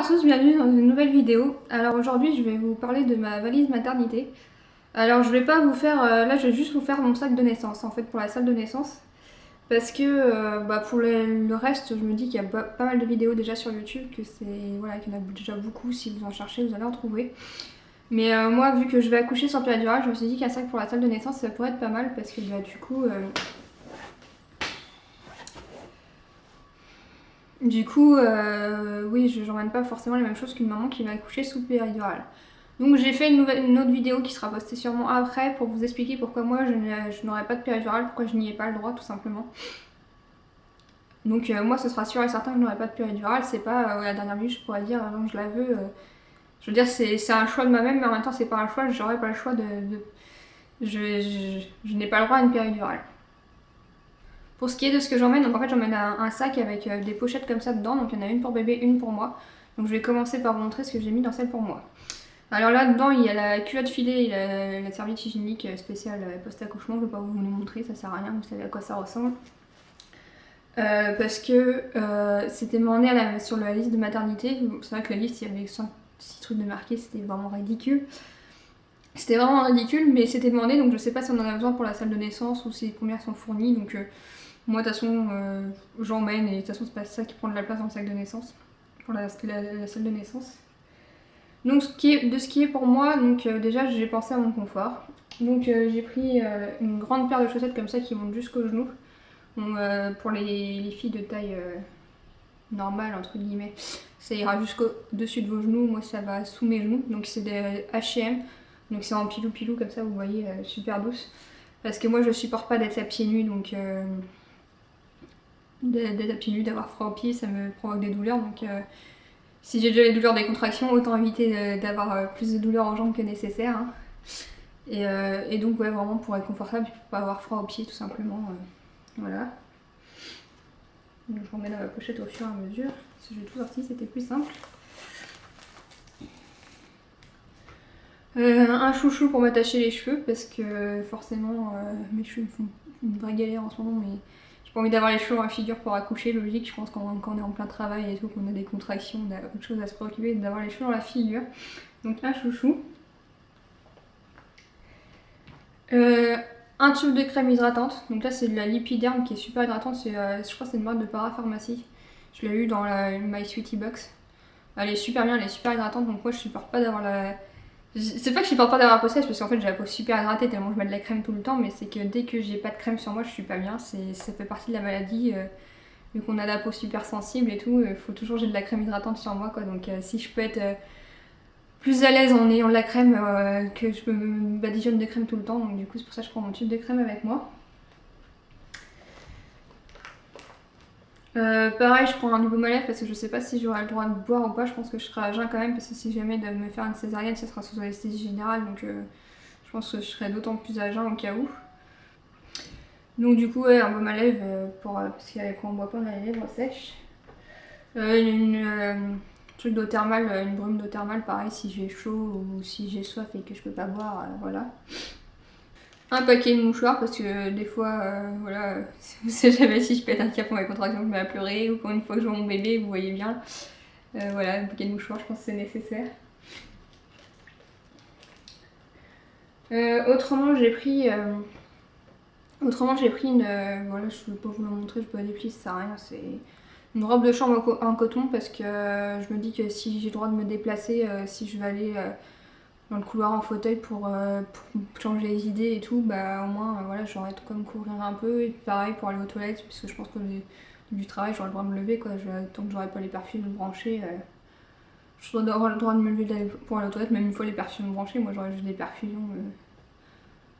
tous, bienvenue dans une nouvelle vidéo. Alors aujourd'hui je vais vous parler de ma valise maternité. Alors je vais pas vous faire, là je vais juste vous faire mon sac de naissance en fait pour la salle de naissance. Parce que pour le reste je me dis qu'il y a pas mal de vidéos déjà sur YouTube, que c'est voilà, qu'il y en a déjà beaucoup, si vous en cherchez vous allez en trouver. Mais moi vu que je vais accoucher sans péridurale, je me suis dit qu'un sac pour la salle de naissance ça pourrait être pas mal parce que oui, je n'emmène pas forcément les mêmes choses qu'une maman qui va accoucher sous péridurale. Donc j'ai fait une autre vidéo qui sera postée sûrement après pour vous expliquer pourquoi moi je n'aurai pas de péridurale, pourquoi je n'y ai pas le droit tout simplement. Donc moi ce sera sûr et certain que je n'aurai pas de péridurale, c'est pas à la dernière minute je pourrais dire non je la veux. Je veux dire c'est un choix de ma-même mais en même temps c'est pas un choix, j'aurais pas le choix je n'ai pas le droit à une péridurale. Pour ce qui est de ce que j'emmène, donc en fait j'emmène un sac avec des pochettes comme ça dedans, donc il y en a une pour bébé, une pour moi. Donc je vais commencer par vous montrer ce que j'ai mis dans celle pour moi. Alors là dedans il y a la culotte filée et la serviette hygiénique spéciale post-accouchement, je ne vais pas vous les montrer, ça sert à rien, vous savez à quoi ça ressemble. Parce que c'était demandé sur la liste de maternité, c'est vrai que la liste il y avait 6 trucs de marqués, c'était vraiment ridicule. C'était vraiment ridicule mais c'était demandé donc je sais pas si on en a besoin pour la salle de naissance ou si combien sont fournis donc... moi de toute façon j'emmène et de toute façon c'est pas ça qui prend de la place dans le sac de naissance, pour la salle de naissance. Donc ce qui est pour moi, donc déjà j'ai pensé à mon confort. Donc j'ai pris une grande paire de chaussettes comme ça qui montent jusqu'aux genoux. Donc, pour les filles de taille normale entre guillemets, ça ira jusqu'au dessus de vos genoux, moi ça va sous mes genoux. Donc c'est des H&M, donc c'est en pilou pilou comme ça vous voyez, super douce. Parce que moi je supporte pas d'être à pieds nus donc... d'être à pieds nus, d'avoir froid aux pieds, ça me provoque des douleurs. Donc si j'ai déjà les douleurs des contractions, autant éviter d'avoir plus de douleurs aux jambes que nécessaire. Hein. Et donc ouais, vraiment pour être confortable, pour pas avoir froid aux pieds tout simplement. Voilà. Donc je remets dans ma pochette au fur et à mesure. Si j'ai tout sorti, c'était plus simple. Un chouchou pour m'attacher les cheveux parce que forcément mes cheveux me font une vraie galère en ce moment, mais j'ai pas envie d'avoir les cheveux dans la figure pour accoucher, logique. Je pense quand on est en plein travail et tout, qu'on a des contractions, on a autre chose à se préoccuper d'avoir les cheveux dans la figure. Donc un chouchou. Un tube de crème hydratante. Donc là c'est de la Lipiderm qui est super hydratante. Je crois que c'est une marque de parapharmacie. Je l'ai eu dans la My Sweetie Box. Elle est super bien, elle est super hydratante. Donc moi je supporte pas d'avoir la... C'est pas que je supporte pas d'avoir la peau sèche parce qu'en fait j'ai la peau super hydratée tellement je mets de la crème tout le temps, mais c'est que dès que j'ai pas de crème sur moi je suis pas bien, ça fait partie de la maladie, vu qu'on a la peau super sensible et tout, faut toujours que j'ai de la crème hydratante sur moi quoi, donc si je peux être plus à l'aise en ayant de la crème, que je me badigeonne de crème tout le temps, donc du coup c'est pour ça que je prends mon tube de crème avec moi. Pareil, je prends un nouveau lèvres parce que je sais pas si j'aurai le droit de boire ou pas, je pense que je serai à jeun quand même parce que si jamais de me faire une césarienne ça sera sous anesthésie générale, donc je pense que je serai d'autant plus à jeun au cas où. Donc du coup ouais, un baume à lèvres parce qu'on boit pas on a les lèvres sèches. Truc d'eau thermale, une brume d'eau thermale pareil si j'ai chaud ou si j'ai soif et que je peux pas boire, voilà. Un paquet de mouchoirs parce que des fois, voilà, vous savez jamais si je pète un câble pour mes contractions, je me mets à pleurer ou quand une fois que je vois mon bébé, vous voyez bien. Voilà, un paquet de mouchoirs, je pense que c'est nécessaire. Autrement, j'ai pris une... voilà, je vais pas vous la montrer, je peux pas déplier, ça sert à rien. C'est une robe de chambre en coton parce que je me dis que si j'ai le droit de me déplacer, si je vais aller... dans le couloir en fauteuil pour changer les idées et tout, bah au moins voilà, j'aurais de quoi me couvrir un peu et pareil pour aller aux toilettes parce que je pense que du travail j'aurai le droit de me lever quoi, tant que j'aurai pas les perfumes branchés, je dois avoir le droit de me lever pour aller aux toilettes même une fois les perfumes branchés, moi j'aurai juste des perfusions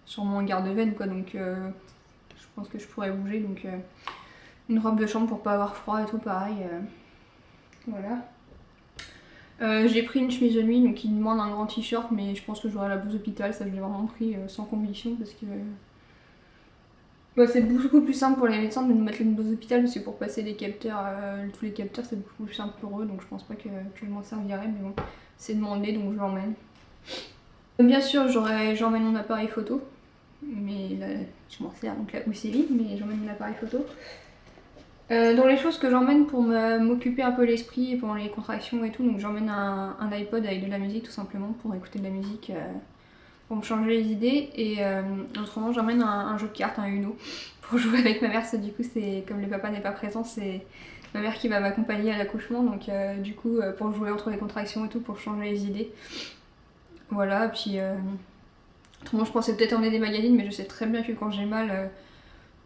sur mon garde-veine quoi, donc je pense que je pourrais bouger, donc une robe de chambre pour pas avoir froid et tout pareil, voilà. J'ai pris une chemise de nuit donc qui demande un grand t-shirt, mais je pense que j'aurai la blouse d'hôpital, ça je l'ai vraiment pris sans conviction parce que c'est beaucoup plus simple pour les médecins de nous mettre une blouse d'hôpital parce que pour passer les capteurs, tous les capteurs c'est beaucoup plus simple pour eux, donc je pense pas que je m'en servirai, mais bon c'est demandé donc je l'emmène. Bien sûr j'emmène mon appareil photo, mais là je m'en sers donc la housse est vide, mais j'emmène mon appareil photo. Dans les choses que j'emmène pour m'occuper un peu l'esprit pendant les contractions et tout, donc j'emmène un iPod avec de la musique tout simplement pour écouter de la musique, pour me changer les idées. Et autrement j'emmène un jeu de cartes, un Uno, pour jouer avec ma mère. Ça, du coup, c'est comme le papa n'est pas présent, c'est ma mère qui va m'accompagner à l'accouchement, donc du coup pour jouer entre les contractions et tout, pour changer les idées. Voilà, puis autrement je pensais peut-être emmener des magazines, mais je sais très bien que quand j'ai mal,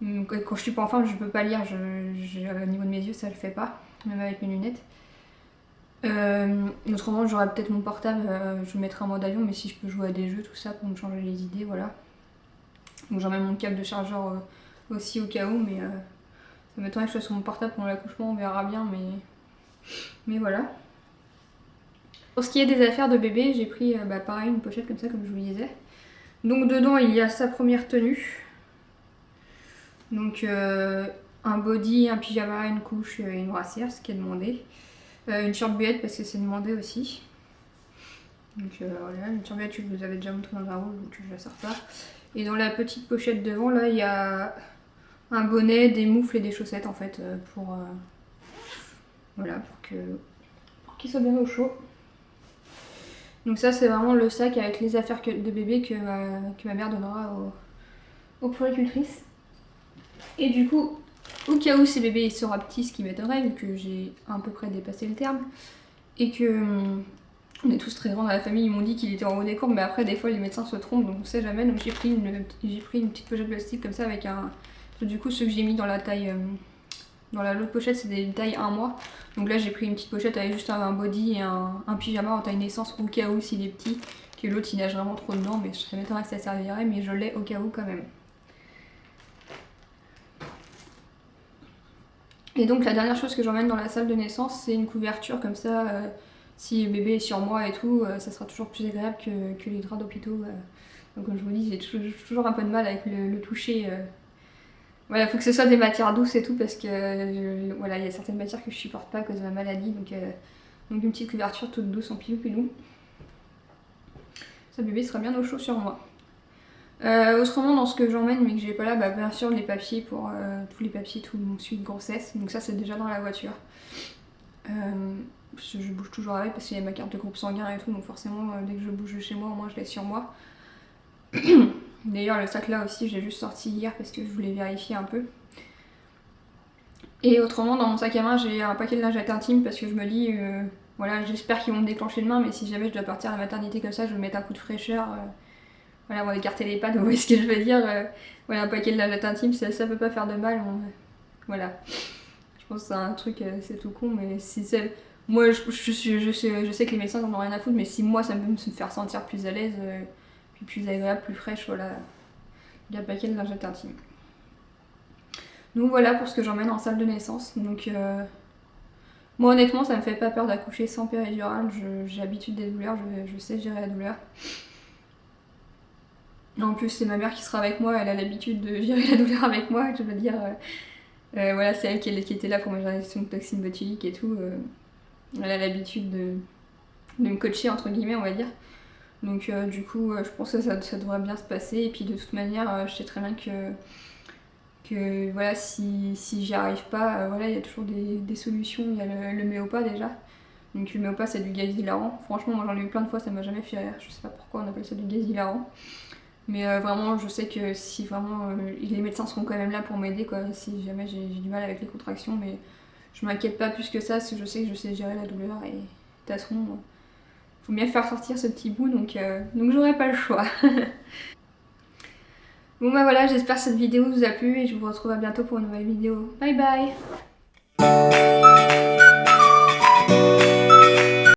quand je suis pas en forme, je peux pas lire, au niveau de mes yeux ça le fait pas, même avec mes lunettes. Autrement j'aurais peut-être mon portable, je le mettrai en mode avion, mais si je peux jouer à des jeux, tout ça, pour me changer les idées, voilà. Donc j'emmène mon câble de chargeur aussi au cas où, mais ça m'étonnerait que je sois sur mon portable pendant l'accouchement, on verra bien, mais voilà. Pour ce qui est des affaires de bébé, j'ai pris pareil une pochette comme ça, comme je vous le disais. Donc dedans il y a sa première tenue. Donc un body, un pyjama, une couche et une brassière, ce qui est demandé. Une short-buette parce que c'est demandé aussi. Donc voilà, une short-buette je vous avais déjà montré dans un haul, donc je la sors pas. Et dans la petite pochette devant là il y a un bonnet, des moufles et des chaussettes en fait pour qu'il soit bien au chaud. Donc ça c'est vraiment le sac avec les affaires de bébé que ma mère donnera aux puéricultrices. Et du coup, au cas où ces bébés sera petit, ce qui m'étonnerait vu que j'ai à peu près dépassé le terme, et que on est tous très grands dans la famille, ils m'ont dit qu'il était en haut des courbes, mais après des fois les médecins se trompent, donc on sait jamais. Donc j'ai pris une petite pochette plastique comme ça avec un... Du coup ceux que j'ai mis dans la taille... Dans l'autre pochette c'est des tailles 1 mois. Donc là j'ai pris une petite pochette avec juste un body et un pyjama en taille naissance au cas où s'il est petit, que l'autre il nage vraiment trop dedans, mais ça m'étonnerait que ça servirait, mais je l'ai au cas où quand même. Et donc la dernière chose que j'emmène dans la salle de naissance, c'est une couverture comme ça, si le bébé est sur moi et tout, ça sera toujours plus agréable que les draps d'hôpitaux. Donc comme je vous dis, j'ai toujours un peu de mal avec le toucher. Voilà, faut que ce soit des matières douces et tout, parce que voilà, il y a certaines matières que je supporte pas à cause de ma maladie, donc une petite couverture toute douce en pilou. Ça, bébé sera bien au chaud sur moi. Autrement, dans ce que j'emmène mais que j'ai pas là, bien sûr les papiers pour tous les papiers, tout mon suivi de grossesse. Donc ça c'est déjà dans la voiture. Je bouge toujours avec parce qu'il y a ma carte de groupe sanguin et tout, donc forcément dès que je bouge de chez moi, au moins je l'ai sur moi. D'ailleurs le sac là aussi je l'ai juste sorti hier parce que je voulais vérifier un peu. Et autrement dans mon sac à main j'ai un paquet de lingettes intimes parce que je me dis voilà, j'espère qu'ils vont me déclencher demain, mais si jamais je dois partir à la maternité comme ça, je vais mettre un coup de fraîcheur. Voilà, on va écarter les pattes, vous voyez ce que je veux dire. Voilà, un paquet de lingettes intimes, ça peut pas faire de mal. Voilà. Je pense que c'est un truc, c'est tout con, mais si c'est... Moi, je sais que les médecins n'en ont rien à foutre, mais si moi, ça peut me faire sentir plus à l'aise, puis plus agréable, plus fraîche, voilà. Il y a un paquet de lingettes intimes. Donc voilà pour ce que j'emmène en salle de naissance. Donc moi, honnêtement, ça me fait pas peur d'accoucher sans péridurale. J'ai l'habitude des douleurs, je sais gérer la douleur. En plus, c'est ma mère qui sera avec moi, elle a l'habitude de gérer la douleur avec moi, je veux dire. Voilà, c'est elle qui était là pour mes injections de toxine botulique et tout. Elle a l'habitude de me coacher, entre guillemets, on va dire. Donc, du coup, je pense que ça devrait bien se passer. Et puis, de toute manière, je sais très bien que voilà, si j'y arrive pas, voilà, il y a toujours des solutions. Il y a le Méopa déjà. Donc, le Méopa, c'est du gaz hilarant. Franchement, moi j'en ai eu plein de fois, ça m'a jamais fait rire. Je sais pas pourquoi on appelle ça du gaz hilarant. Mais vraiment, je sais que si vraiment les médecins seront quand même là pour m'aider, quoi, si jamais j'ai du mal avec les contractions, mais je m'inquiète pas plus que ça, parce que je sais gérer la douleur et de toute façon, faut bien faire sortir ce petit bout, donc j'aurai pas le choix. Bon voilà, j'espère que cette vidéo vous a plu et je vous retrouve à bientôt pour une nouvelle vidéo. Bye bye!